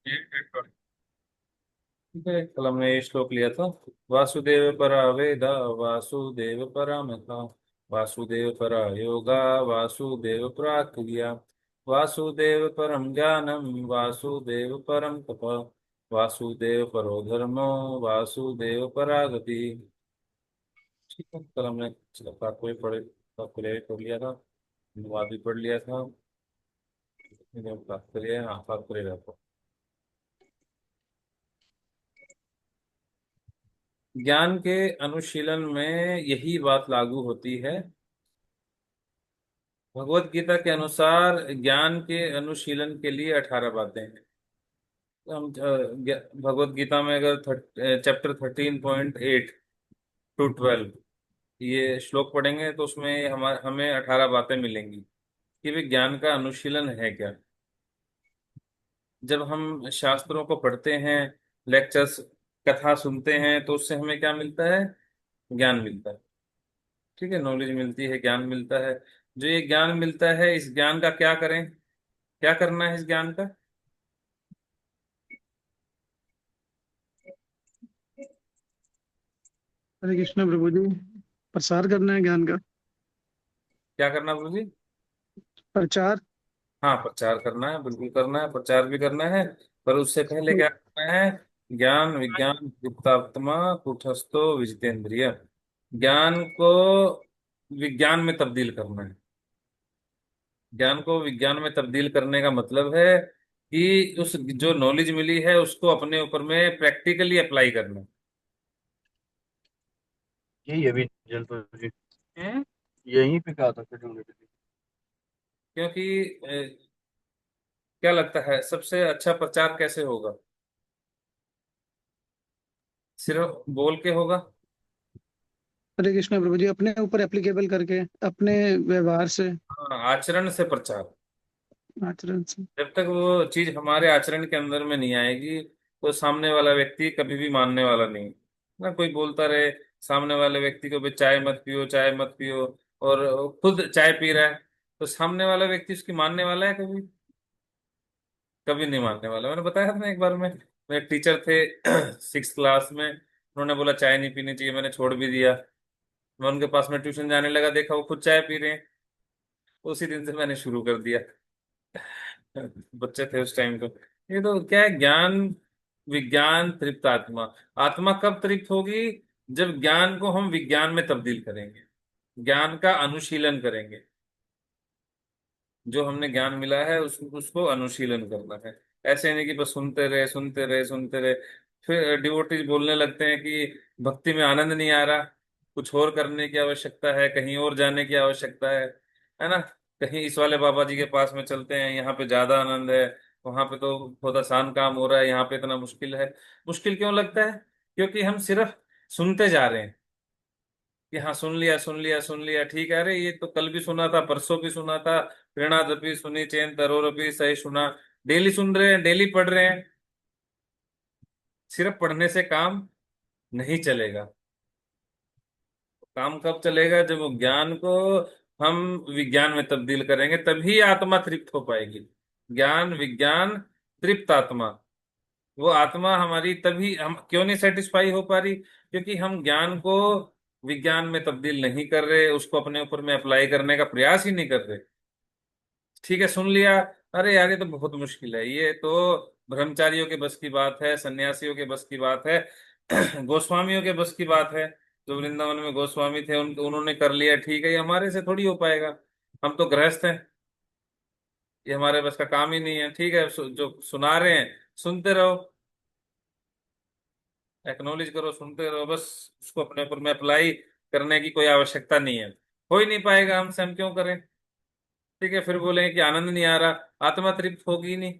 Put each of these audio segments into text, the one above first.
ठीक है, कल हमने ये श्लोक लिया था। वासुदेव परा वेदा, वासुदेव परामता, वासुदेव परा योगा, वासुदेव परा क्रिया, वासुदेव परम ज्ञानम, वासुदेव परम तप, वासुदेव परो धर्मो, वासुदेव परा गति। ठीक है, कल हमने तात्पर्य पढ़े, तात्पर्य पढ़ लिया था, अनुवाद भी पढ़ लिया था। तात्पर्य, हाँ तात्पर्य रहता। ज्ञान के अनुशीलन में यही बात लागू होती है। भगवत गीता के अनुसार ज्ञान के अनुशीलन के लिए 18 बातें हैं। तो हम भगवत गीता में अगर चैप्टर 13.8 to 12 ये श्लोक पढ़ेंगे तो उसमें हमें 18 बातें मिलेंगी कि वे ज्ञान का अनुशीलन है क्या। जब हम शास्त्रों को पढ़ते हैं, लेक्चर्स, कथा सुनते हैं, तो उससे हमें क्या मिलता है? ज्ञान मिलता है। ठीक है, नॉलेज मिलती है, ज्ञान मिलता है। जो ये ज्ञान मिलता है, इस ज्ञान का क्या करें? क्या करना है इस ज्ञान का? हरे कृष्ण प्रभु जी। प्रसार करना है ज्ञान का। क्या करना गुरु जी? प्रचार। हाँ, प्रचार करना है, बिल्कुल करना है, प्रचार भी करना है। पर उससे पहले क्या करना है? ज्ञान विज्ञान युक्तात्मा कूटस्थो विजितेंद्रिय। ज्ञान को विज्ञान में तब्दील करना है। ज्ञान को विज्ञान में तब्दील करने का मतलब है कि उस जो नॉलेज मिली है उसको अपने ऊपर में प्रैक्टिकली अप्लाई करना यही अभी जलपति जी है। यहीं पे कहा था फिर उन्होंने। क्योंकि क्या लगता है सबसे अच्छा प्रचार कैसे होगा? सिर्फ बोल के होगा? हरे कृष्ण प्रभु जी, अपने ऊपर एप्लीकेबल करके, अपने व्यवहार से, हाँ, आचरण से प्रचार। आचरण से। जब तक वो चीज हमारे आचरण के अंदर में नहीं आएगी तो सामने वाला व्यक्ति कभी भी मानने वाला नहीं। ना कोई बोलता रहे सामने वाले व्यक्ति को भी चाय मत पियो, चाय मत पियो, और खुद चाय पी रहा है, तो सामने वाला व्यक्ति उसकी मानने वाला है कभी? कभी नहीं मानने वाला। मैंने बताया था ना, एक बार में मेरे टीचर थे 6th क्लास में, उन्होंने बोला चाय नहीं पीनी चाहिए, मैंने छोड़ भी दिया। मैं उनके पास में ट्यूशन जाने लगा, देखा वो खुद चाय पी रहे हैं। उसी दिन से मैंने शुरू कर दिया। बच्चे थे उस टाइम तो। ये तो क्या है, ज्ञान विज्ञान तृप्त आत्मा। आत्मा कब तृप्त होगी? जब ज्ञान को हम विज्ञान में तब्दील करेंगे, ज्ञान का अनुशीलन करेंगे। जो हमने ज्ञान मिला है उसको अनुशीलन करना है। ऐसे नहीं कि बस सुनते रहे सुनते रहे सुनते रहे। फिर डिवोटीज बोलने लगते हैं कि भक्ति में आनंद नहीं आ रहा, कुछ और करने की आवश्यकता है, कहीं और जाने की आवश्यकता है ना? कहीं इस वाले बाबा जी के पास में चलते हैं, यहाँ पे ज्यादा आनंद है, वहां पे तो बहुत आसान काम हो रहा है, यहाँ पे इतना मुश्किल है। मुश्किल क्यों लगता है? क्योंकि हम सिर्फ सुनते जा रहे हैं कि हाँ सुन लिया सुन लिया सुन लिया, ठीक है, अरे ये तो कल भी सुना था, परसों भी सुना था, प्रेरणादपि सुनी चेन तरोरपि सही सुना। डेली सुन रहे हैं, डेली पढ़ रहे हैं। सिर्फ पढ़ने से काम नहीं चलेगा। काम कब चलेगा? जब वो ज्ञान को हम विज्ञान में तब्दील करेंगे, तभी आत्मा तृप्त हो पाएगी। ज्ञान विज्ञान तृप्त आत्मा। वो आत्मा हमारी तभी, हम क्यों नहीं सेटिस्फाई हो पा रही? क्योंकि हम ज्ञान को विज्ञान में तब्दील नहीं कर रहे, उसको अपने ऊपर में अप्लाई करने का प्रयास ही नहीं कर रहे। ठीक है, सुन लिया, अरे यार ये तो बहुत मुश्किल है, ये तो ब्रह्मचारियों के बस की बात है, सन्यासियों के बस की बात है, गोस्वामियों के बस की बात है। जो वृंदावन में गोस्वामी थे उन्होंने कर लिया, ठीक है, ये हमारे से थोड़ी हो पाएगा। हम तो गृहस्थ हैं, ये हमारे बस का काम ही नहीं है। ठीक है, जो सुना रहे हैं सुनते रहो, एक्नॉलेज करो, सुनते रहो, बस उसको अपने ऊपर में अप्लाई करने की कोई आवश्यकता नहीं है। हो ही नहीं पाएगा हमसे, हम क्यों करें? ठीक है, फिर बोलेंगे कि आनंद नहीं आ रहा, आत्मा तृप्त होगी ही नहीं।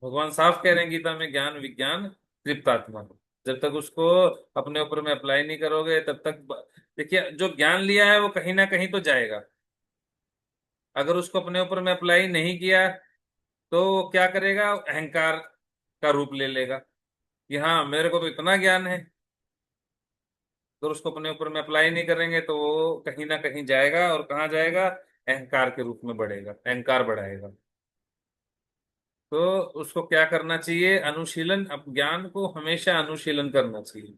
भगवान साफ कह रहे हैं गीता में, ज्ञान विज्ञान तृप्त आत्मा। जब तक उसको अपने ऊपर में अप्लाई नहीं करोगे तब तक देखिए, जो ज्ञान लिया है वो कहीं ना कहीं तो जाएगा। अगर उसको अपने ऊपर में अप्लाई नहीं किया तो वो क्या करेगा? अहंकार का रूप ले लेगा कि हाँ मेरे को तो इतना ज्ञान है। अगर उसको अपने ऊपर में अप्लाई नहीं करेंगे तो वो कहीं ना कहीं जाएगा, और कहाँ जाएगा? अहंकार के रूप में बढ़ेगा, अहंकार बढ़ाएगा। तो उसको क्या करना चाहिए? अनुशीलन। अब ज्ञान को हमेशा अनुशीलन करना चाहिए।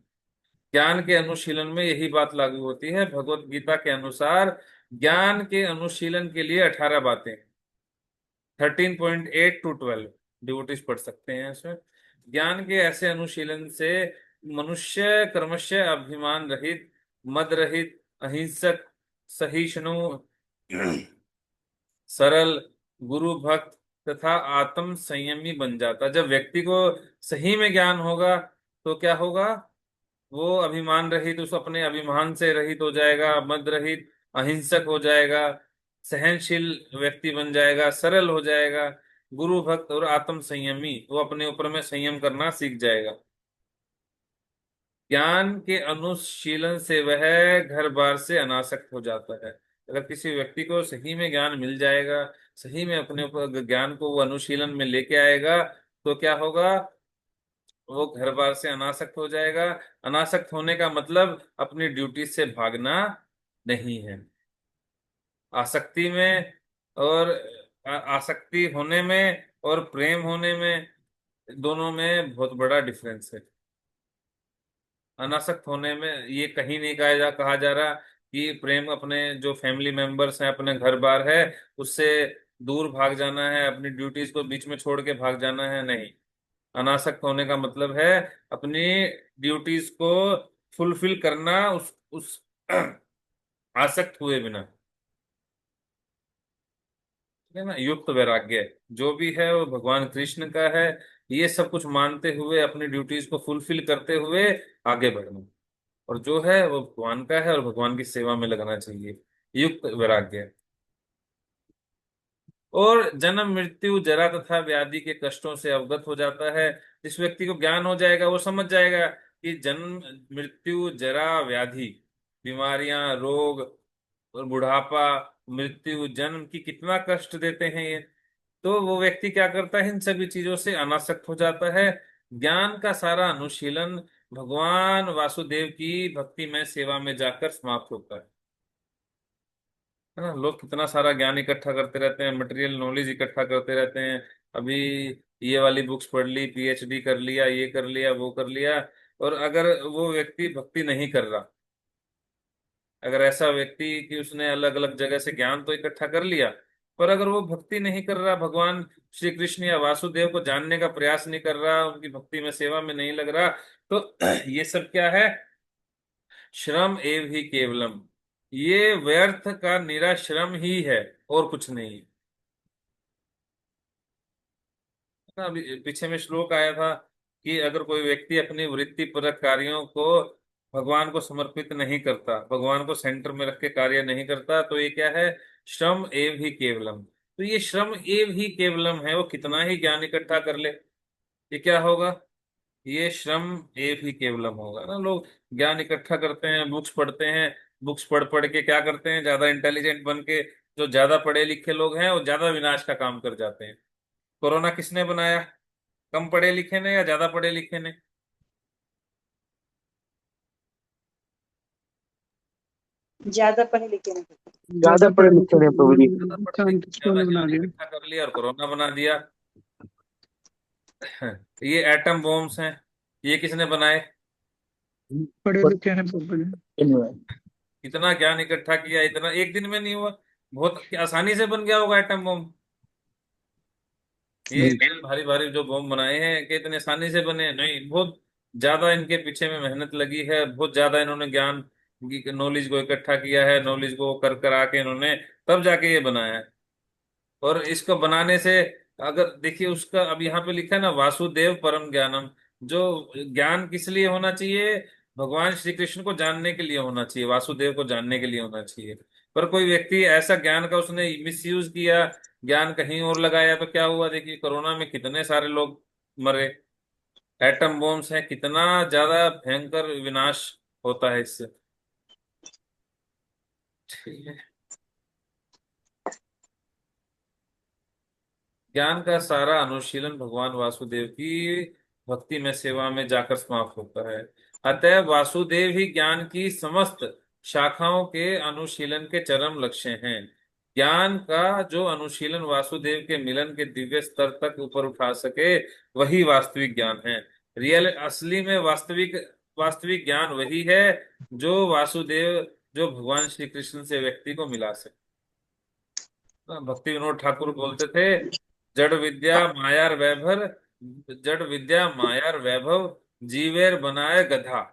ज्ञान के अनुशीलन में यही बात लागू होती है। भगवत गीता के अनुसार ज्ञान के अनुशीलन के लिए 18 बातें, 13.8 to 12 डिवोटीज पढ़ सकते हैं इसमें। ज्ञान के ऐसे अनुशीलन से मनुष्य क्रमशः अभिमान रहित, मद रहित, अहिंसक, सहिष्णु, सरल, गुरु भक्त तथा आत्म संयमी बन जाता। जब व्यक्ति को सही में ज्ञान होगा तो क्या होगा? वो अभिमान रहित, उस अपने अभिमान से रहित हो जाएगा, मद रहित, अहिंसक हो जाएगा, सहनशील व्यक्ति बन जाएगा, सरल हो जाएगा, गुरु भक्त और आत्म संयमी, वो अपने ऊपर में संयम करना सीख जाएगा। ज्ञान के अनुशीलन से वह घर बार से अनासक्त हो जाता है। अगर किसी व्यक्ति को सही में ज्ञान मिल जाएगा, सही में अपने ऊपर ज्ञान को वो अनुशीलन में लेके आएगा, तो क्या होगा? वो घर बार से अनासक्त हो जाएगा। अनासक्त होने का मतलब अपनी ड्यूटी से भागना नहीं है। आसक्ति में और आसक्ति होने में और प्रेम होने में, दोनों में बहुत बड़ा डिफरेंस है। अनासक्त होने में ये कहीं नहीं कहा जा रहा कि प्रेम अपने जो फैमिली मेंबर्स हैं, अपने घर बार है, उससे दूर भाग जाना है, अपनी ड्यूटीज को बीच में छोड़ के भाग जाना है, नहीं। अनासक्त होने का मतलब है अपनी ड्यूटीज को फुलफिल करना, उस आसक्त हुए बिना। ठीक है ना? युक्त वैराग्य जो भी है वो भगवान कृष्ण का है। ये सब कुछ मानते हुए अपनी ड्यूटीज को फुलफिल करते हुए आगे बढ़ना, और जो है वो भगवान का है और भगवान की सेवा में लगना चाहिए। युक्त वैराग्य। और जन्म मृत्यु जरा तथा व्याधि के कष्टों से अवगत हो जाता है। जिस व्यक्ति को ज्ञान हो जाएगा वो समझ जाएगा कि जन्म मृत्यु जरा व्याधि, बीमारियां, रोग और बुढ़ापा, मृत्यु, जन्म की कितना कष्ट देते हैं ये। तो वो व्यक्ति क्या करता है? इन सभी चीजों से अनासक्त हो जाता है। ज्ञान का सारा अनुशीलन भगवान वासुदेव की भक्ति में सेवा में जाकर समाप्त होता है ना? लोग कितना सारा ज्ञान इकट्ठा करते रहते हैं, मटेरियल नॉलेज इकट्ठा करते रहते हैं। अभी ये वाली बुक्स पढ़ ली, पीएचडी कर लिया, ये कर लिया, वो कर लिया। और अगर वो व्यक्ति भक्ति नहीं कर रहा, अगर ऐसा व्यक्ति कि उसने अलग अलग जगह से ज्ञान तो इकट्ठा कर लिया, पर अगर वो भक्ति नहीं कर रहा, भगवान श्री कृष्ण या वासुदेव को जानने का प्रयास नहीं कर रहा, उनकी भक्ति में सेवा में नहीं लग रहा, तो ये सब क्या है? श्रम एव ही केवलम। ये व्यर्थ का निरा श्रम ही है और कुछ नहीं। ना अभी पीछे में श्लोक आया था कि अगर कोई व्यक्ति अपनी वृत्तिपरक कार्यों को भगवान को समर्पित नहीं करता, भगवान को सेंटर में रख के कार्य नहीं करता, तो ये क्या है? श्रम एव ही केवलम। तो ये श्रम एव ही केवलम है, वो कितना ही ज्ञान इकट्ठा कर ले, ये क्या होगा? ये श्रम एव ही केवलम होगा ना। लोग ज्ञान इकट्ठा करते हैं, बुक्स पढ़ते हैं, बुक्स पढ़ पढ़ के क्या करते हैं? ज्यादा इंटेलिजेंट बन के जो ज्यादा पढ़े लिखे लोग हैं वो ज्यादा विनाश का काम कर जाते हैं। कोरोना किसने बनाया? कम पढ़े लिखे ने या ज्यादा पढ़े लिखे ने? ज्यादा पढ़े लिखे नहीं। ज्यादा पढ़े लिखे हैं प्रभु जी। ज्यादा पढ़े लिखे ने साइंटिस्टों ज्यादा ने बना ज्ञान दिया। इकट्ठा कर लिया और कोरोना बना दिया। ये एटम बॉम्ब्स हैं, ये किसने बनाए? पढ़े लिखे हैं प्रॉपर। इतना ज्ञान इकट्ठा किया, इतना एक दिन में नहीं हुआ। बहुत आसानी से बन गया होगा एटम बॉम्ब। ये इतने भारी भारी जो बॉम्ब बनाए हैं कि इतने आसानी से बने? नहीं, बहुत ज्यादा इनके पीछे में मेहनत लगी है, बहुत ज्यादा इन्होंने ज्ञान नॉलेज को इकट्ठा किया है, नॉलेज को कर कर आके इन्होंने तब जाके ये बनाया है। और इसको बनाने से, अगर देखिए उसका अब यहाँ पे लिखा है ना, वासुदेव परम ज्ञानम। जो ज्ञान किस लिए होना चाहिए? भगवान श्री कृष्ण को जानने के लिए होना चाहिए, वासुदेव को जानने के लिए होना चाहिए। पर कोई व्यक्ति ऐसा ज्ञान का उसने मिसयूज किया, ज्ञान कहीं और लगाया, तो क्या हुआ? देखिए कोरोना में कितने सारे लोग मरे। एटम बॉम्ब्स हैं, कितना ज्यादा भयंकर विनाश होता है इससे। ठीक है। ज्ञान का सारा अनुशीलन भगवान वासुदेव की भक्ति में सेवा में जाकर समाप्त होता है। अतः वासुदेव ही ज्ञान की समस्त शाखाओं के अनुशीलन के चरम लक्ष्य हैं। ज्ञान का जो अनुशीलन वासुदेव के मिलन के दिव्य स्तर तक ऊपर उठा सके, वही वास्तविक ज्ञान है। रियल, असली में वास्तविक वास्तविक ज्ञान वही है जो वासुदेव, जो भगवान श्री कृष्ण से व्यक्ति को मिला सके। भक्ति विनोद ठाकुर बोलते थे, जड़ विद्या मायार वैभव, जड़ विद्या मायार वैभव, जीवेर बनाए गधा।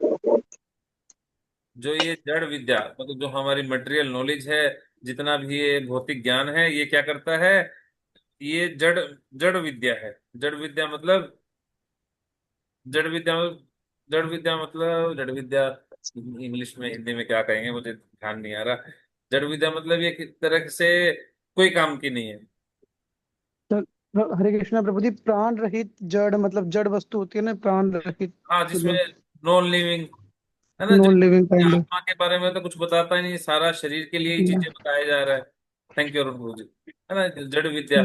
जो ये जड़ विद्या मतलब जो हमारी मटेरियल नॉलेज है, जितना भी ये भौतिक ज्ञान है, ये क्या करता है? ये जड़ जड़ विद्या है। जड़ विद्या मतलब, जड़ विद्या जड़ विद्या मतलब, जड़ विद्या इंग्लिश में हिंदी में क्या कहेंगे मुझे ध्यान नहीं आ रहा। जड़ विद्या मतलब ये एक तरह से कोई काम की नहीं है। हरे कृष्णा प्रभु जी, प्राण रहित जड़ मतलब जड़ वस्तु होती है ना, प्राण रहित हाँ, जिसमें मतलब नॉन लिविंग है ना, नॉन लिविंग काइंड ऑफ। आत्मा के बारे में तो कुछ बताता ही नहीं, सारा शरीर के लिए ही चीजें बताया जा रहा है। थैंक यू अरुण गुरु जी। है ना, जड़ विद्या।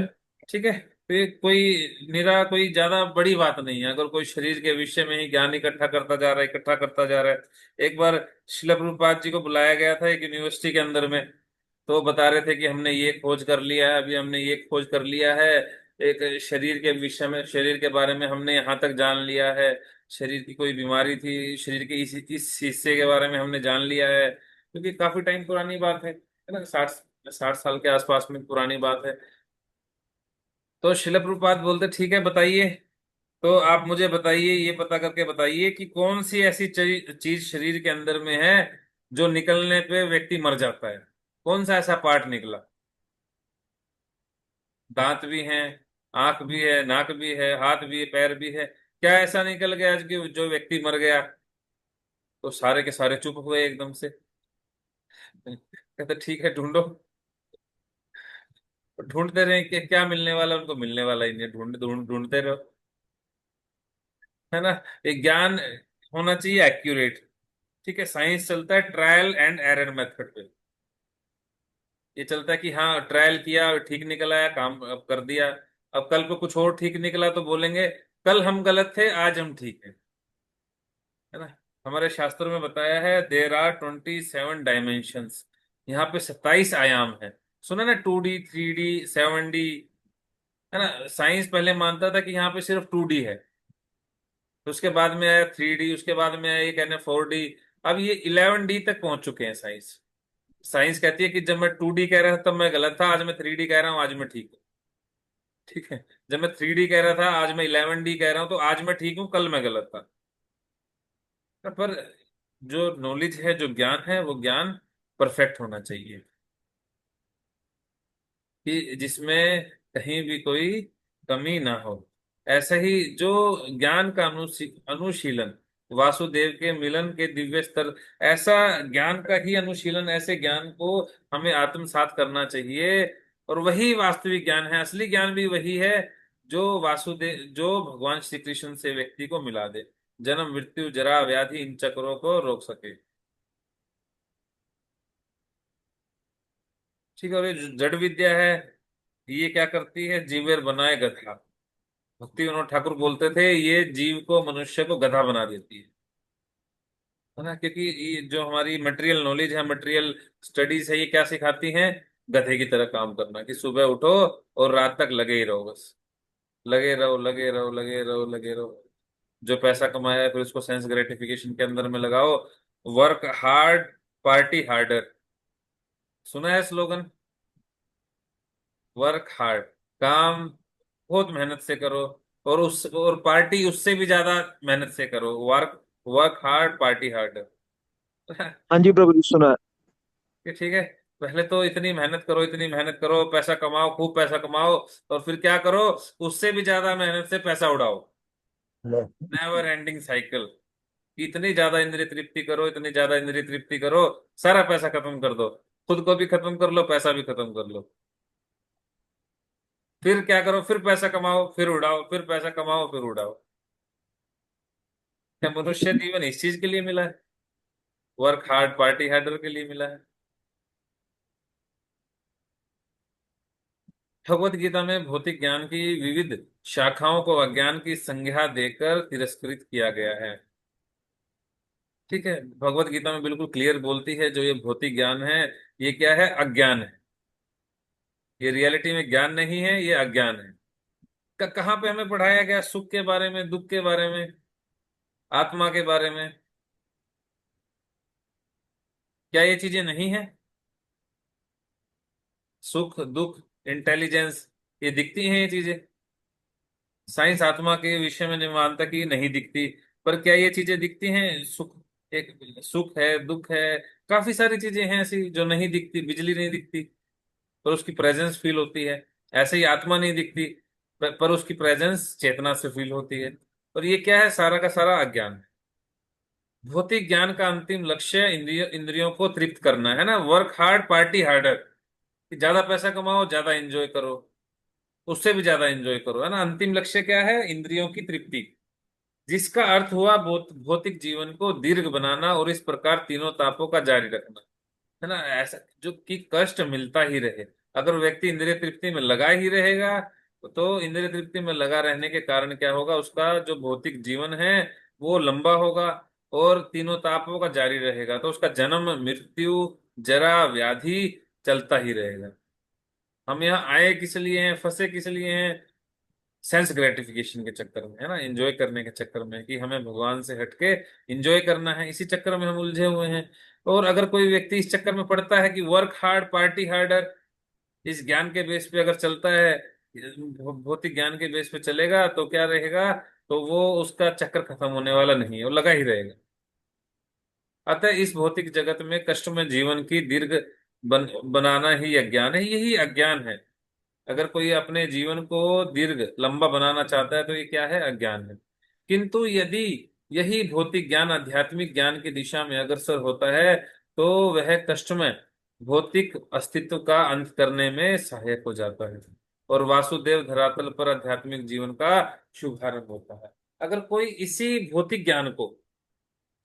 ठीक है, तो ये कोई निरा कोई ज्यादा बड़ी बात नहीं है। अगर कोई शरीर के विषय में ही ज्ञान इकट्ठा करता जा रहा है, इकट्ठा करता जा रहा है। एक बार श्रील प्रभुपाद जी को बुलाया गया था एक यूनिवर्सिटी के अंदर में, तो वो बता रहे थे कि हमने ये खोज कर लिया है, अभी हमने ये खोज कर लिया है, एक शरीर के विषय में, शरीर के बारे में हमने यहाँ तक जान लिया है। शरीर की कोई बीमारी थी, शरीर के इस हिस्से के बारे में हमने जान लिया है, क्योंकि काफी टाइम पुरानी बात है ना, 60 60 साल के आसपास में पुरानी बात है। तो शिल प्रभुपाद बोलते ठीक है बताइए, तो आप मुझे बताइए, ये पता करके बताइए कि कौन सी ऐसी चीज शरीर के अंदर में है जो निकलने पे व्यक्ति मर जाता है। कौन सा ऐसा पार्ट निकला? दांत भी हैं, आंख भी है, नाक भी है, हाथ भी है, पैर भी है। क्या ऐसा निकल गया आज की जो व्यक्ति मर गया? तो सारे के सारे चुप हुए एकदम से। कहते ठीक है ढूंढो। ढूंढते रहे कि क्या मिलने वाला, उनको मिलने वाला ही नहीं, ढूंढते रहो। है ना, ये ज्ञान होना चाहिए एक्यूरेट। ठीक है, साइंस चलता है ट्रायल एंड एरर मेथड पे। ये चलता है कि हाँ ट्रायल किया, ठीक निकल आया, काम अब कर दिया। अब कल को कुछ और ठीक निकला तो बोलेंगे कल हम गलत थे, आज हम ठीक है। है ना, हमारे शास्त्रों में बताया है देर आर 27 डायमेंशंस। यहाँ पे 27 आयाम है। सुना ना, 2D 3D 7D। है ना, साइंस पहले मानता था कि यहाँ पे सिर्फ 2D है, तो उसके बाद में आया 3D, उसके बाद में आया ये कहने 4D। अब ये 11D तक पहुंच चुके हैं साइंस। साइंस कहती है कि जब मैं 2D कह रहा था तब मैं गलत था, आज मैं 3D कह रहा हूँ, आज मैं ठीक हूँ। ठीक है, जब मैं 3D कह रहा था आज मैं 11D कह रहा हूँ, तो आज मैं ठीक हूँ, कल मैं गलत था। पर जो नॉलेज है, जो ज्ञान है, वो ज्ञान परफेक्ट होना चाहिए, कि जिसमें कहीं भी कोई कमी ना हो। ऐसा ही जो ज्ञान का अनुशीलन, वासुदेव के मिलन के दिव्य स्तर, ऐसा ज्ञान का ही अनुशीलन, ऐसे ज्ञान को हमें आत्मसात करना चाहिए। और वही वास्तविक ज्ञान है, असली ज्ञान भी वही है जो वासुदेव, जो भगवान श्री कृष्ण से व्यक्ति को मिला दे, जन्म मृत्यु जरा व्याधि इन चक्रों को रोक सके। ठीक है, और ये जो जड़ विद्या है, ये क्या करती है? जीवेर बनाए गधा। भक्ति विनोद ठाकुर बोलते थे ये जीव को, मनुष्य को गधा बना देती है ना, क्योंकि ये जो हमारी मटेरियल नॉलेज है, मटेरियल स्टडीज है, ये क्या सिखाती हैं? गधे की तरह काम करना, कि सुबह उठो और रात तक लगे ही रहो, बस लगे रहो, लगे रहो, लगे रहो, लगे रहो। जो पैसा कमाया है फिर उसको सेंस ग्रेटिफिकेशन के अंदर में लगाओ। Work hard, party harder. सुना है स्लोगन? वर्क हार्ड, काम बहुत मेहनत से करो, और उस और पार्टी उससे भी ज्यादा मेहनत से करो। Work work hard, party hard. हाँ जी प्रभु जी, सुना है। कि ठीक है, पहले तो इतनी मेहनत करो, इतनी मेहनत करो, पैसा कमाओ, खूब पैसा कमाओ, और फिर क्या करो? उससे भी ज्यादा मेहनत से पैसा उड़ाओ। Never ending cycle. इतनी ज्यादा इंद्रिय तृप्ति करो, इतनी ज्यादा इंद्रिय तृप्ति करो, सारा पैसा खत्म कर दो, खुद को भी खत्म कर लो, पैसा भी खत्म कर लो। फिर क्या करो? फिर पैसा कमाओ, फिर उड़ाओ, फिर पैसा कमाओ, फिर उड़ाओ। क्या मनुष्य जीवन इस चीज के लिए मिला है? वर्क हार्ड, पार्टी हार्डर के लिए मिला है। भगवत गीता में भौतिक ज्ञान की विविध शाखाओं को अज्ञान की संज्ञा देकर तिरस्कृत किया गया है। ठीक है, भगवत गीता में बिल्कुल क्लियर बोलती है जो ये भौतिक ज्ञान है, ये क्या है? अज्ञान है। ये रियलिटी में ज्ञान नहीं है, ये अज्ञान है। कहाँ पे हमें पढ़ाया गया सुख के बारे में, दुख के बारे में, आत्मा के बारे में? क्या ये चीजें नहीं है? सुख दुख, इंटेलिजेंस, ये दिखती हैं ये चीजें। साइंस आत्मा के विषय में नहीं मानता कि नहीं दिखती, पर क्या ये चीजें दिखती हैं? सुख, एक सुख है, दुख है, काफी सारी चीजें हैं ऐसी जो नहीं दिखती। बिजली नहीं दिखती पर उसकी प्रेजेंस फील होती है। ऐसे ही आत्मा नहीं दिखती पर उसकी प्रेजेंस चेतना से फील होती है। और ये क्या है? सारा का सारा अज्ञान है। भौतिक ज्ञान का अंतिम लक्ष्य इंद्रियों को तृप्त करना है ना। वर्क हार्ड पार्टी हार्डर, कि ज्यादा पैसा कमाओ, ज्यादा एंजॉय करो, उससे भी ज्यादा एंजॉय करो, है ना। अंतिम लक्ष्य क्या है? इंद्रियों की तृप्ति, जिसका अर्थ हुआ भौतिक जीवन को दीर्घ बनाना और इस प्रकार तीनों तापों का जारी रखना, है ना। ऐसा जो कि कष्ट मिलता ही रहे। अगर व्यक्ति इंद्रिय तृप्ति में लगा ही रहेगा, तो इंद्रिय तृप्ति में लगा रहने के कारण क्या होगा? उसका जो भौतिक जीवन है वो लंबा होगा और तीनों तापों का जारी रहेगा। तो उसका जन्म मृत्यु जरा व्याधि चलता ही रहेगा। हम यहाँ आए किस लिए हैं, फंसे किस लिए हैं? सेंस ग्रेटिफिकेशन के चक्कर में, है ना, एंजॉय करने के चक्कर में, कि हमें भगवान से हटके एंजॉय करना है, इसी चक्कर में हम उलझे हुए हैं। और अगर कोई व्यक्ति इस चक्कर में पड़ता है कि वर्क हार्ड पार्टी हार्डर, इस ज्ञान के बेस पे अगर चलता है, भौतिक ज्ञान के बेस पे चलेगा, तो क्या रहेगा? तो वो उसका चक्कर खत्म होने वाला नहीं है, वो लगा ही रहेगा। अतः इस भौतिक जगत में कष्ट में जीवन की दीर्घ बनाना ही अज्ञान है, यही अज्ञान है। अगर कोई अपने जीवन को दीर्घ लंबा बनाना चाहता है तो ये क्या है? अज्ञान है। किंतु यदि यही भौतिक ज्ञान आध्यात्मिक ज्ञान की दिशा में अग्रसर होता है, तो वह कष्ट में भौतिक अस्तित्व का अंत करने में सहायक हो जाता है और वासुदेव धरातल पर आध्यात्मिक जीवन का शुभारंभ होता है। अगर कोई इसी भौतिक ज्ञान को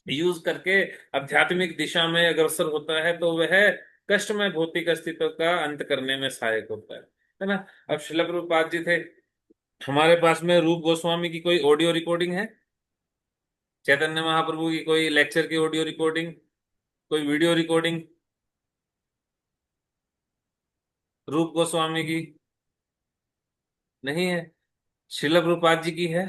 यूज करके आध्यात्मिक दिशा में अग्रसर होता है, तो वह कष्ट में भौतिक अस्तित्व का अंत करने में सहायक होता है ना। अब श्रील प्रभुपाद जी थे, हमारे पास में रूप गोस्वामी की कोई ऑडियो रिकॉर्डिंग है? चैतन्य महाप्रभु की कोई लेक्चर की ऑडियो रिकॉर्डिंग, कोई वीडियो रिकॉर्डिंग? रूप गोस्वामी की नहीं है। श्रील प्रभुपाद जी की है।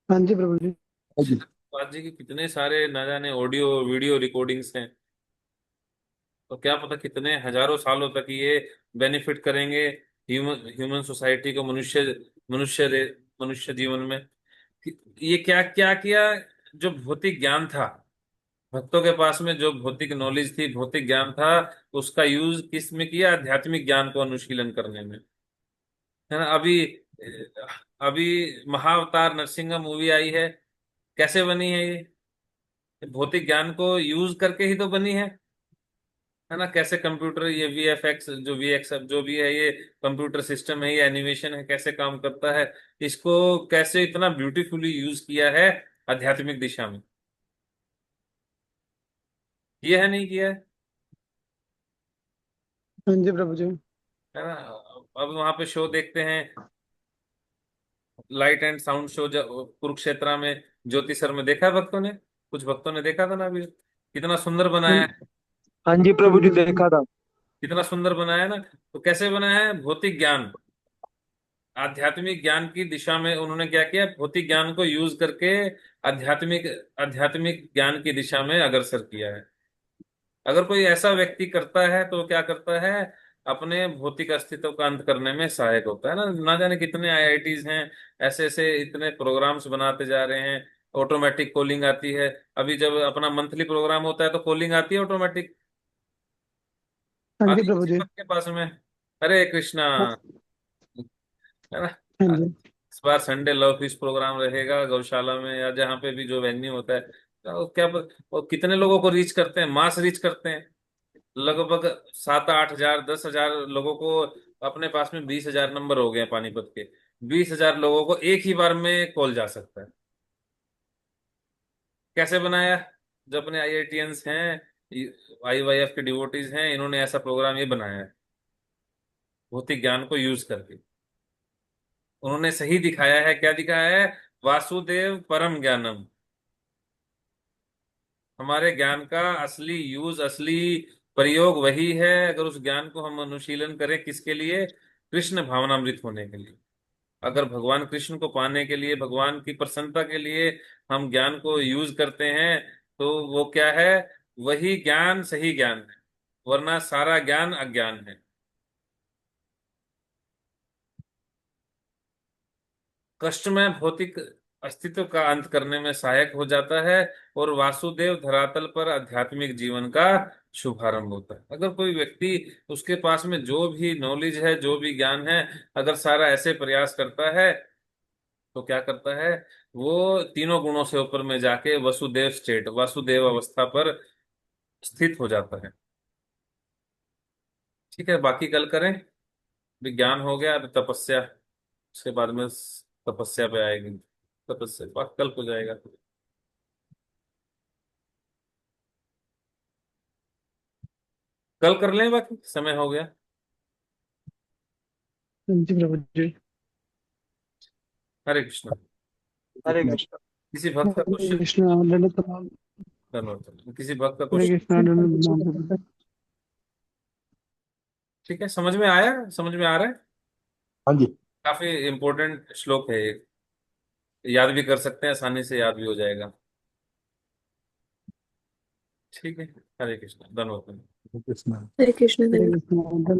हाँ जी प्रभु जी। श्रील प्रभुपाद जी की कितने सारे न जाने ऑडियो वीडियो रिकॉर्डिंग्स हैं। तो क्या पता कितने हजारों सालों तक ये बेनिफिट करेंगे ह्यूमन ह्यूमन सोसाइटी को, मनुष्य मनुष्य जीवन में। ये क्या क्या किया? जो भौतिक ज्ञान था, भक्तों के पास में जो भौतिक नॉलेज थी, भौतिक ज्ञान था, उसका यूज किस में किया? आध्यात्मिक ज्ञान को अनुशीलन करने में, है ना। अभी अभी महाअवतार नरसिंह मूवी आई है, कैसे बनी है ये? भौतिक ज्ञान को यूज करके ही तो बनी है ना। कैसे कंप्यूटर, ये वीएफएक्स जो वीएक्स जो भी है, ये कंप्यूटर सिस्टम है, ये एनिमेशन है, कैसे काम करता है, इसको कैसे इतना ब्यूटीफुली यूज किया है आध्यात्मिक दिशा में। ये है नहीं किया है हाँ जी प्रभु जी। है ना। अब वहां पे शो देखते हैं, light and sound show, Kurukshetra में ज्योति सर में देखा है भक्तों ने, कुछ भक्तों ने देखा था ना अभी, कितना सुंदर हाँ बनाया है। हाँ जी हाँ प्रभु जी, जी प्रभु। देखा था। कितना सुंदर बनाया है ना। तो कैसे बनाया है? भौतिक ज्ञान, आध्यात्मिक ज्ञान की दिशा में उन्होंने क्या किया? भौतिक ज्ञान को यूज करके आध्यात्मिक आध्यात्मिक ज्ञान की दिशा में अग्रसर किया है। अगर कोई ऐसा व्यक्ति करता है तो वो क्या करता है? अपने भौतिक अस्तित्व का अंत करने में सहायक होता है ना। ना जाने कितने आईआईटीज हैं, ऐसे ऐसे इतने प्रोग्राम्स बनाते जा रहे हैं। ऑटोमेटिक कॉलिंग आती है। अभी जब अपना मंथली प्रोग्राम होता है तो कॉलिंग आती है ऑटोमेटिक, हाँ जी आती है प्रभु किसी जी। के पास में, हरे कृष्णा, हाँ है ना। हाँ जी। इस बार संडे लव फिश प्रोग्राम रहेगा गौशाला में, या जहाँ पे भी जो वेन्यू होता है, तो क्या वो कितने लोगों को रीच करते हैं? मास रीच करते हैं। लगभग 7-8 हजार 10 हजार लोगों को, अपने पास में 20 हजार नंबर हो गए हैं पानीपत के। 20 हजार लोगों को एक ही बार में कॉल जा सकता है। कैसे बनाया? जो अपने आईआईटियंस हैं, आईवाईएफ के डिवोटीज हैं, इन्होंने ऐसा प्रोग्राम ये बनाया है भौतिक ज्ञान को यूज करके। उन्होंने सही दिखाया है। क्या दिखाया है? वासुदेव परम ज्ञानम। हमारे ज्ञान का असली यूज, असली प्रयोग वही है। अगर उस ज्ञान को हम अनुशीलन करें, किसके लिए? कृष्ण भावनामृत होने के लिए। अगर भगवान कृष्ण को पाने के लिए, भगवान की प्रसन्नता के लिए हम ज्ञान को यूज करते हैं, तो वो क्या है? वही ज्ञान सही ज्ञान है, वरना सारा ज्ञान अज्ञान है। कष्टमय भौतिक अस्तित्व का अंत करने में सहायक हो जाता है, और वासुदेव धरातल पर आध्यात्मिक जीवन का शुभारंभ होता है। अगर कोई व्यक्ति, उसके पास में जो भी नॉलेज है, जो भी ज्ञान है, अगर सारा ऐसे प्रयास करता है, तो क्या करता है? वो तीनों गुणों से ऊपर में जाके वसुदेव स्टेट, वासुदेव अवस्था पर स्थित हो जाता है। ठीक है, बाकी कल करें। विज्ञान हो गया, अभी तपस्या, उसके बाद में तपस्या पे आएगी। तपस्या बात कल हो जाएगा। कल कर लें, बाकी समय हो गया। जी प्रभु जी। हरे कृष्ण। हरे कृष्ण। किसी भक्त का हरे क्वेश्चन? कृष्णा दंडवत प्रणाम। धन्यवाद। किसी भक्त का हरे क्वेश्चन? कृष्णा दंडवत प्रणाम प्रभु। ठीक है, समझ में आया, समझ में आ रहा है। हाँ जी। काफी इंपॉर्टेंट श्लोक है ये, याद भी कर सकते हैं, आसानी से याद भी हो जाएगा। ठीक है। हरे कृष्ण, धन्यवाद। हरे कृष्ण। हरे कृष्णा दंडवत